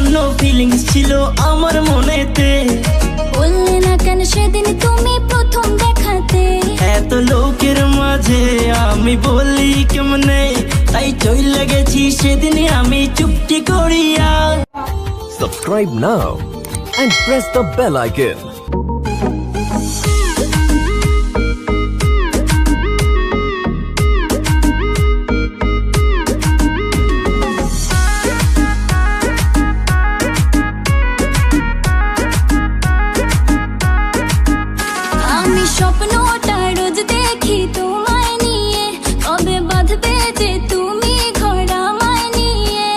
জন্য ফিলিংস ছিল আমার মনেতে, বললে না কেন সেদিন তুমি প্রথম দেখাতে। এত লোকের মাঝে আমি বলি কেমনে, তাই চইলা গেছি সেদিন আমি চুপটি করিয়া। Subscribe now and press the bell icon. আমি স্বপ্নটা রোজ দেখি তোমায় নিয়ে, কবে বাঁধবে যে তুমি ঘর আমায় নিয়ে।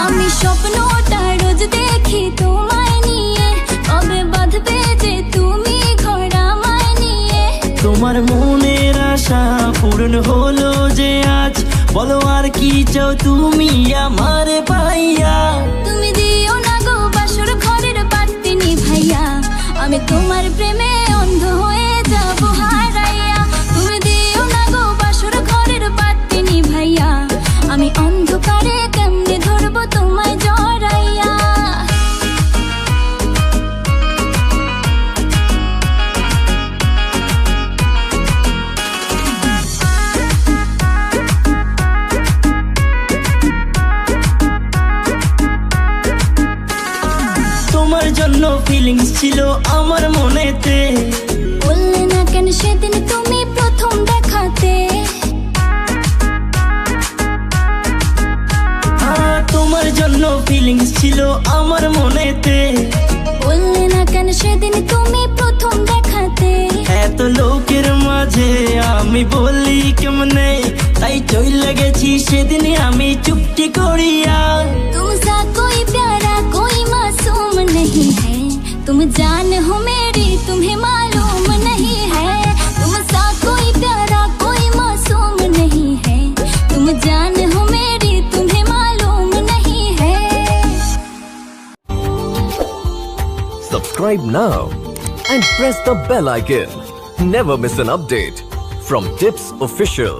আমি স্বপ্নটা রোজ দেখি তোমায় নিয়ে, কবে বাঁধবে যে তুমি ঘর আমায় নিয়ে। তোমার মনের আশা পূরণ হলো যে আজ, বলো আর কি চাও তুমি আমার পাইয়া। তুমি দিও না গো বাসর ঘরের বাতি নিভাইয়া, আমি তোমার প্রেমে অন্ধ হয়ে যাবো হারাইয়া। তুমি দিও না গো বাসর ঘরের বাতি নিভাইয়া, আমি অন্ধকারে কেমনে ধরবো তোমায় জড়াইয়া। তোমার জন্য ফিলিংস ছিল আমার মনেতে, বললে না কেন সেদিন তুমি প্রথম দেখাতে। তোমার জন্য ফিলিংস ছিল আমার মনেতে, বললে না কেন সেদিন তুমি প্রথম দেখাতে। এত লোকের মাঝে আমি বলি কেমনে, তাই চইলা গেছি সেদিন আমি চুপটি করিয়া। तुमसा कोई प्यारा कोई मासूम नहीं है, तुम जान हो मेरी तुम्हें मालूम नहीं है। तुमसा कोई प्यारा कोई मासूम नहीं है, तुम जान हो मेरी तुम्हें मालूम नहीं है। Subscribe now and press the bell icon. Never miss an update from Tips Official.